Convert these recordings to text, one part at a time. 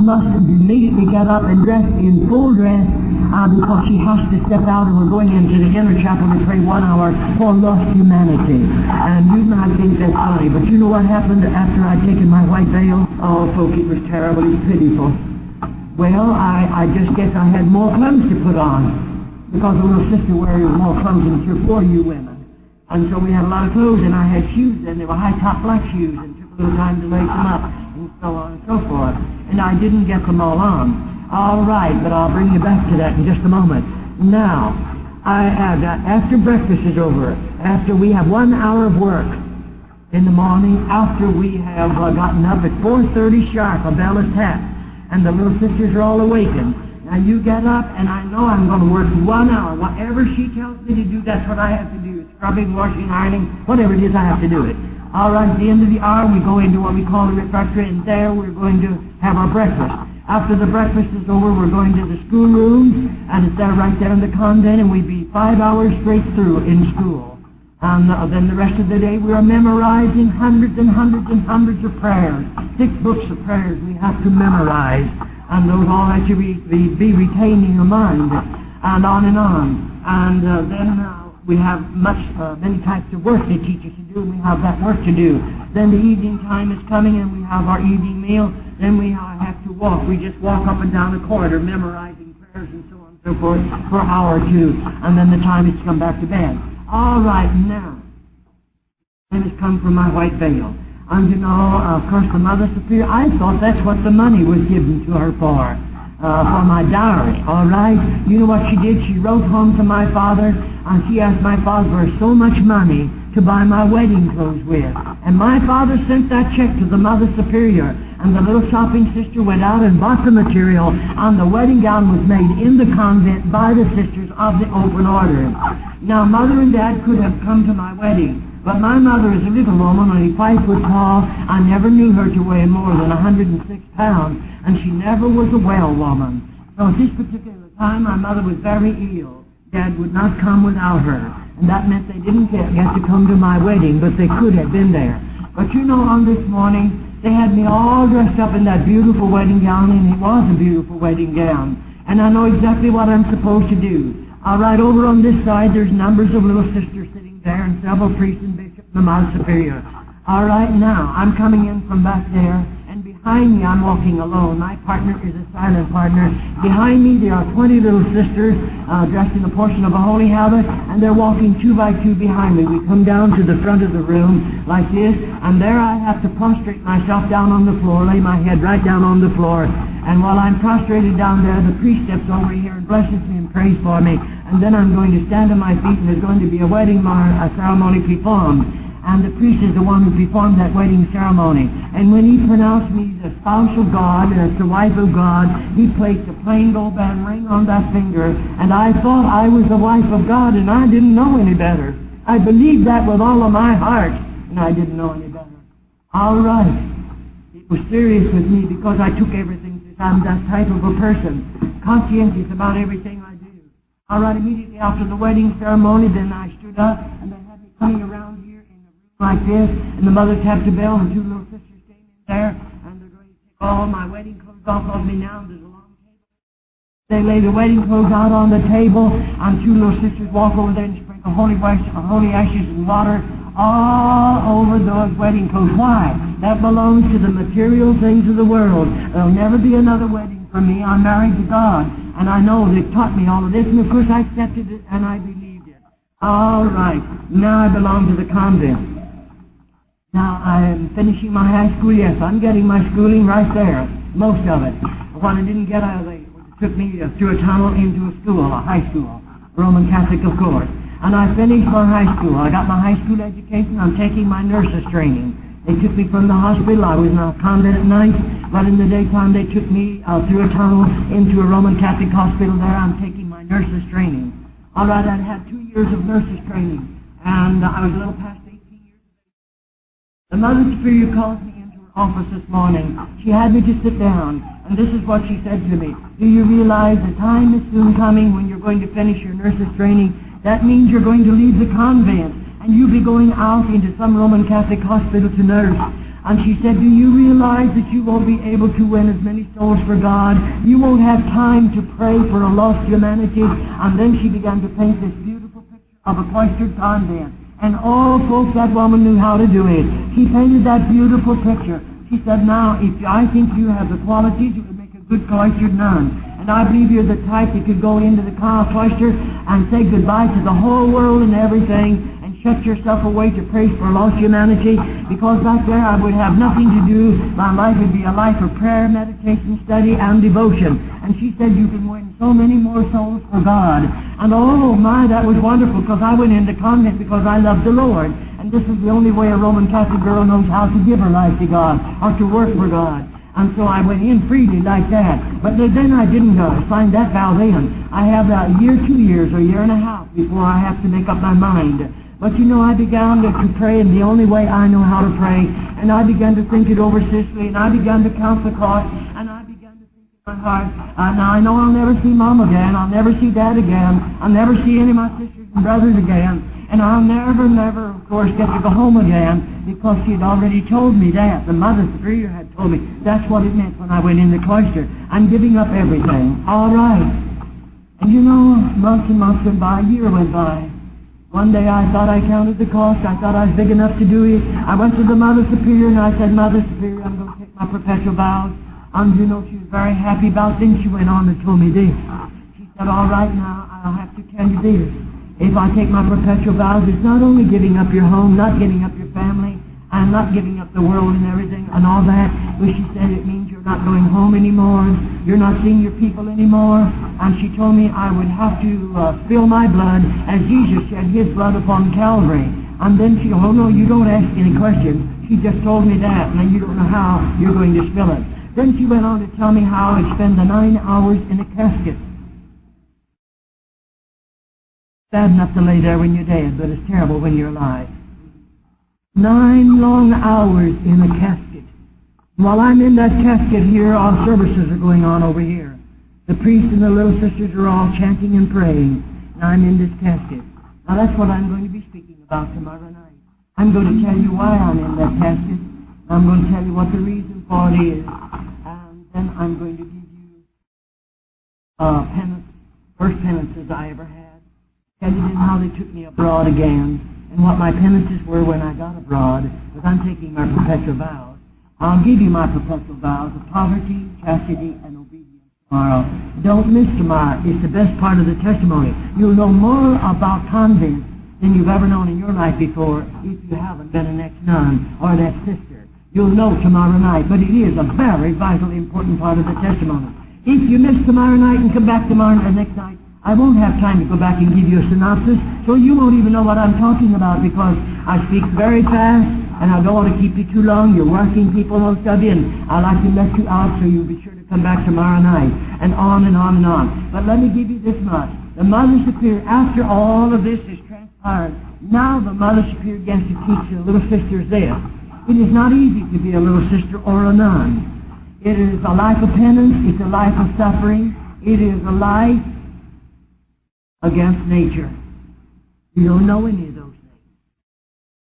must immediately get up and dress in full dress because she has to step out, and we're going into the inner chapel to pray 1 hour for lost humanity. And you might think that's funny, but you know what happened after I'd taken my white veil? Oh, folks, it was terribly pitiful. Well, I just guess I had more clothes to put on, because the little sister wears more clothes than she for you women. And so we had a lot of clothes, and I had shoes, and they were high-top black shoes, and it took a little time to lace them up, and so on and so forth. And I didn't get them all on. All right, but I'll bring you back to that in just a moment. Now, after breakfast is over, after we have 1 hour of work in the morning, after we have gotten up at 4:30 sharp, a bell is tapped, and the little sisters are all awakened. Now you get up, and I know I'm going to work 1 hour. Whatever she tells me to do, that's what I have to do. Scrubbing, washing, ironing, whatever it is, I have to do it. All right, at the end of the hour, we go into what we call the refectory, and there we're going to have our breakfast. After the breakfast is over, we're going to the schoolroom, and it's there right there in the convent, and we'd be 5 hours straight through in school. And then the rest of the day, we are memorizing hundreds and hundreds and hundreds of prayers. 6 books of prayers we have to memorize, and those all have to be retained in your mind, and on and on. And then we have many types of work they teach us to do, and we have that work to do. Then the evening time is coming, and we have our evening meal. Then we have to walk. We just walk up and down the corridor, memorizing prayers and so on and so forth for an hour or two, and then the time is to come back to bed. All right, now, time has come for my white veil. And you know, of course, the Mother Superior, I thought that's what the money was given to her for my dowry, all right? You know what she did? She wrote home to my father, and she asked my father for so much money to buy my wedding clothes with. And my father sent that check to the Mother Superior, and the little shopping sister went out and bought the material, and the wedding gown was made in the convent by the sisters of the open order. Now, Mother and Dad could have come to my wedding, but my mother is a little woman, only 5 foot tall. I never knew her to weigh more than 106 pounds, and she never was a well woman. So at this particular time, my mother was very ill. Dad would not come without her, and that meant they didn't get to come to my wedding, but they could have been there. But you know, on this morning, they had me all dressed up in that beautiful wedding gown, and it was a beautiful wedding gown. And I know exactly what I'm supposed to do. All right, over on this side, there's numbers of little sisters sitting there, and several priests and bishops and the Mother Superior. All right, now, I'm coming in from back there, and behind me, I'm walking alone. My partner is a silent partner. Behind me, there are 20 little sisters dressed in a portion of a holy habit, and they're walking 2 by 2 behind me. We come down to the front of the room like this, and there I have to prostrate myself down on the floor, lay my head right down on the floor. And while I'm prostrated down there, the priest steps over here and blesses me and prays for me. And then I'm going to stand on my feet, and there's going to be a wedding ceremony performed. And the priest is the one who performed that wedding ceremony. And when he pronounced me the spouse of God, as the wife of God, he placed a plain gold band ring on that finger. And I thought I was the wife of God, and I didn't know any better. I believed that with all of my heart, and I didn't know any better. All right. It was serious with me because I took everything. I'm that type of a person, conscientious about everything I do. All right, immediately after the wedding ceremony, then I stood up, and they had me coming around here in a room like this, and the mother tapped the bell, and 2 little sisters came in there, and they're going to take all my wedding clothes off of me now, and there's a long table. They lay the wedding clothes out on the table, and 2 little sisters walk over there and sprinkle holy ashes and water all over those wedding clothes. Why? That belongs to the material things of the world. There'll never be another wedding for me. I'm married to God, and I know they've taught me all of this, and of course I accepted it, and I believed it. All right, now I belong to the convent. Now I am finishing my high school. Yes, I'm getting my schooling right there, most of it. What I didn't get out of it, took me through a tunnel into a school, a high school, Roman Catholic, of course. And I finished my high school. I got my high school education. I'm taking my nurse's training. They took me from the hospital. I was in a convent at night, but in the daytime they took me through a tunnel into a Roman Catholic hospital there. I'm taking my nurse's training. All right, I'd had 2 years of nurse's training, and I was a little past 18 years of age. The Mother Superior called me into her office this morning. She had me to sit down, and this is what she said to me. Do you realize the time is soon coming when you're going to finish your nurse's training? That means you're going to leave the convent, and you'll be going out into some Roman Catholic hospital to nurse. And she said, do you realize that you won't be able to win as many souls for God? You won't have time to pray for a lost humanity. And then she began to paint this beautiful picture of a cloistered convent. And all folks, that woman knew how to do it. She painted that beautiful picture. She said, now, if I think you have the qualities, you would make a good cloistered nun. And I believe you're the type that could go into the cloister and say goodbye to the whole world and everything and shut yourself away to pray for lost humanity, because back there I would have nothing to do. My life would be a life of prayer, meditation, study, and devotion. And she said you can win so many more souls for God. And oh my, that was wonderful, because I went into convent because I loved the Lord. And this is the only way a Roman Catholic girl knows how to give her life to God or to work for God. And so I went in freely like that. But then I didn't sign that vow then. I have a year, 2 years, or a year and a half before I have to make up my mind. But you know, I began to pray in the only way I know how to pray. And I began to think it over seriously. And I began to count the cost. And I began to think in my heart, now I know I'll never see Mom again. I'll never see Dad again. I'll never see any of my sisters and brothers again. And I'll never, of course, get to go home again, because she had already told me that. The Mother Superior had told me that's what it meant when I went in the cloister. I'm giving up everything. All right. And you know, months and months went by, a year went by. One day I thought I counted the cost. I thought I was big enough to do it. I went to the Mother Superior and I said, Mother Superior, I'm going to take my perpetual vows. And you know, she was very happy about it. Then she went on and told me this. She said, all right, now I'll have to tell you this. If I take my perpetual vows, it's not only giving up your home, not giving up your family, and not giving up the world and everything and all that, but she said it means you're not going home anymore, you're not seeing your people anymore, and she told me I would have to spill my blood as Jesus shed his blood upon Calvary. And then she, oh no, you don't ask any questions. She just told me that, and you don't know how you're going to spill it. Then she went on to tell me how I'd spend the 9 hours in a casket. Bad enough to lay there when you're dead, but it's terrible when you're alive. 9 long hours in a casket. While I'm in that casket here, our services are going on over here. The priest and the little sisters are all chanting and praying, and I'm in this casket. Now that's what I'm going to be speaking about tomorrow night. I'm going to tell you why I'm in that casket. I'm going to tell you what the reason for it is. And then I'm going to give you penance, first penances I ever had. Tell you then how they took me abroad again, and what my penances were when I got abroad, because I'm taking my perpetual vows. I'll give you my perpetual vows of poverty, chastity, and obedience tomorrow. Don't miss tomorrow. It's the best part of the testimony. You'll know more about convent than you've ever known in your life before if you haven't been an ex-nun or an ex-sister. You'll know tomorrow night, but it is a very vital, important part of the testimony. If you miss tomorrow night and come back tomorrow and next night, I won't have time to go back and give you a synopsis, so you won't even know what I'm talking about, because I speak very fast, and I don't want to keep you too long. You're working people, most of you, and I like to let you out, so you'll be sure to come back tomorrow night, and on and on and on. But let me give you this much. The Mother Superior, after all of this is transpired, now the Mother Superior begins to teach the little sisters this. It is not easy to be a little sister or a nun. It is a life of penance. It's a life of suffering. It is a life against nature. You don't know any of those things.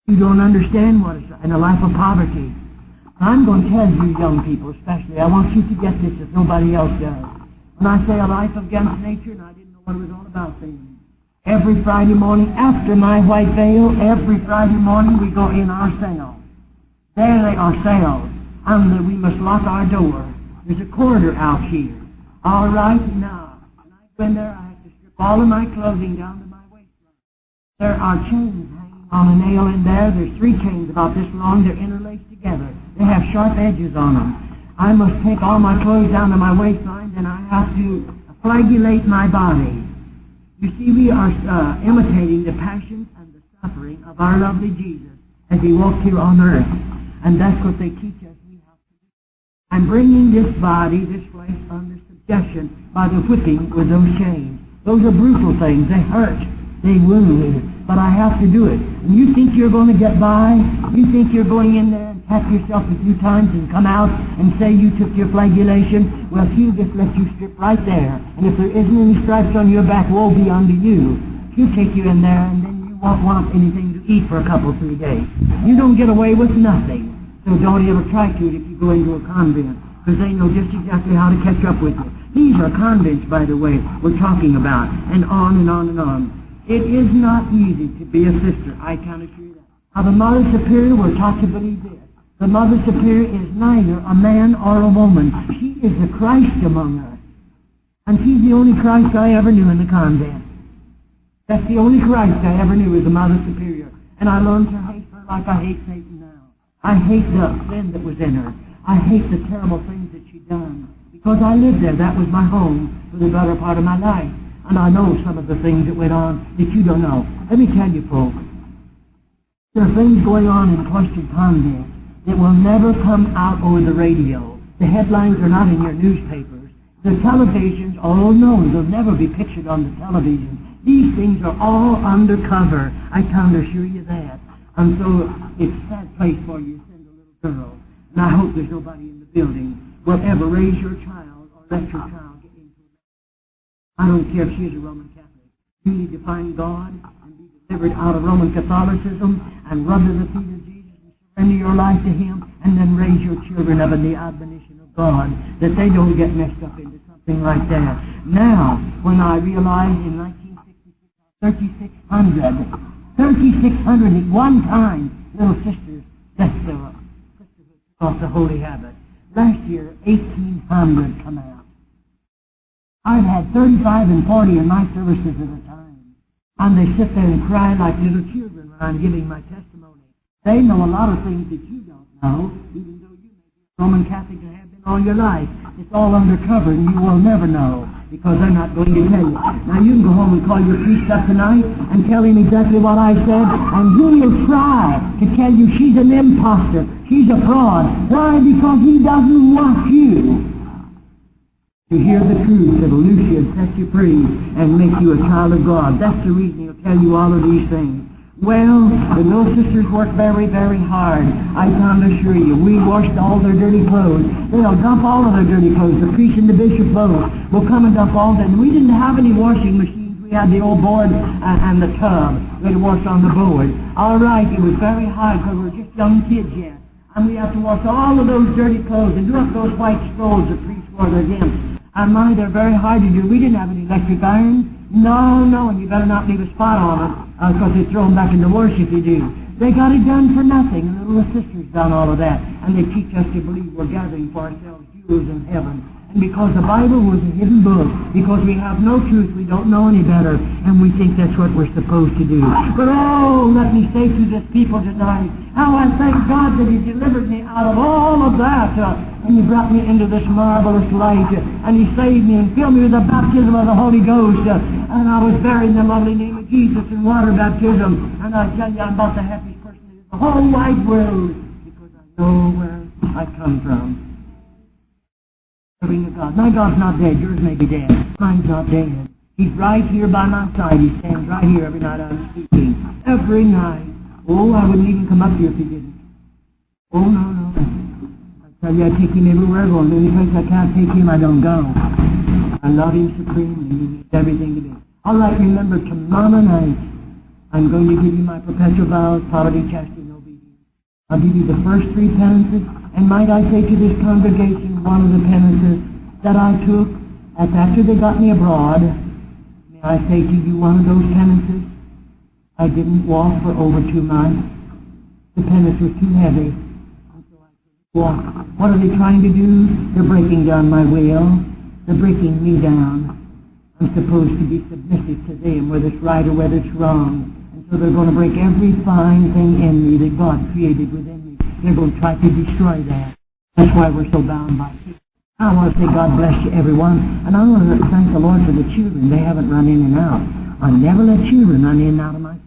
You don't understand what it's in a life of poverty. I'm going to tell you young people especially, I want you to get this if nobody else does. When I say a life against nature, and I didn't know what it was all about then. Every Friday morning after my white veil, every Friday morning we go in our cell. There they are cells, and we must lock our door. There's a corridor out here. All right, now, when I go in there, all of my clothing down to my waistline. There are chains hanging on a nail in there. There's 3 chains about this long. They're interlaced together. They have sharp edges on them. I must take all my clothes down to my waistline, then I have to flagellate my body. You see, we are imitating the passions and the suffering of our lovely Jesus as he walked here on earth. And that's what they teach us we have to do. I'm bringing this body, this flesh, under subjection by the whipping with those chains. Those are brutal things. They hurt. They wound. But I have to do it. And you think you're going to get by? You think you're going in there and tap yourself a few times and come out and say you took your flagellation? Well, she'll just let you strip right there. And if there isn't any stripes on your back, woe be unto you. She'll take you in there, and then you won't want anything to eat for a couple, 3 days. You don't get away with nothing. So don't ever try to if you go into a convent, because they know just exactly how to catch up with you. These are convents, by the way, we're talking about, and on and on and on. It is not easy to be a sister, I can assure you that. Now, the Mother Superior, we're taught to believe this. The Mother Superior is neither a man or a woman. She is the Christ among us. And she's the only Christ I ever knew in the convent. That's the only Christ I ever knew, is the Mother Superior. And I learned to hate her like I hate Satan now. I hate the sin that was in her. I hate the terrible things that she'd done. Because I lived there. That was my home for the better part of my life. And I know some of the things that went on that you don't know. Let me tell you, folks. There are things going on in Cloistered Convent that will never come out over the radio. The headlines are not in your newspapers. The televisions, oh no, they'll never be pictured on the television. These things are all undercover. I can assure you that. And so it's a sad place for you to send a little girl. And I hope there's nobody in the building will ever raise your child or let your child get into it. I don't care if she is a Roman Catholic. You need to find God and be delivered out of Roman Catholicism and run to the feet of Jesus and surrender your life to Him, and then raise your children up in the admonition of God, that they don't get messed up into something like that. Now, when I realized in 1966, 3,600 at one time, little sisters left the sisterhood off the holy habit. Last year, 1,800 come out. I've had 35 and 40 in my services at a time. And they sit there and cry like little children when I'm giving my testimony. They know a lot of things that you don't know, even though you may be a Roman Catholic and have been all your life. It's all undercover, and you will never know, because they're not going to tell you. Now, you can go home and call your priest up tonight and tell him exactly what I said, and he will try to tell you she's an imposter, she's a fraud. Why? Because he doesn't want you to hear the truth that'll loose you and set you free and make you a child of God. That's the reason he'll tell you all of these things. Well, the little sisters work very, very hard. I can assure you. We washed all their dirty clothes. They'll dump all of their dirty clothes. The priest and the bishop both will come and dump all of them. We didn't have any washing machines. We had the old board and the tub. We had to wash on the board. All right, it was very hard because we were just young kids yet. And we had to wash all of those dirty clothes and do up those white scrolls the priest wore again. And my, they're very hard to do. We didn't have any electric irons. No, and you better not leave a spot on it, because they throw them back in the wash if you do. They got it done for nothing. The little sisters done all of that. And they teach us to believe we're gathering for ourselves jewels in heaven. And because the Bible was a hidden book, because we have no truth, we don't know any better, and we think that's what we're supposed to do. But oh, let me say to this people tonight, how I thank God that He delivered me out of all of that, and He brought me into this marvelous light, and He saved me and filled me with the baptism of the Holy Ghost, and I was buried in the lovely name of Jesus in water baptism, and I tell you, I'm about the happiest person in the whole wide world, because I know where I come from. Serving to God. My God's not dead. Yours may be dead. Mine's not dead. He's right here by my side. He stands right here every night I'm speaking. Every night. Oh, I wouldn't even come up here if He didn't. Oh, no. I tell you, I take Him everywhere I go. And any place I can't take Him, I don't go. I love Him supremely. He means everything to me. All right, remember, tomorrow night, I'm going to give you my perpetual vows, poverty, chastity, and obedience. I'll give you the first 3 penances. And might I say to this congregation, one of the penances that I took after they got me abroad, may I say to you one of those penances? I didn't walk for over 2 months. The penance was too heavy, and so I couldn't walk. What are they trying to do? They're breaking down my will. They're breaking me down. I'm supposed to be submissive to them, whether it's right or whether it's wrong. And so they're going to break every fine thing in me that God created within me. They're going to try to destroy that. That's why we're so bound by it. I want to say God bless you, everyone. And I want to thank the Lord for the children. They haven't run in and out. I never let children run in and out of my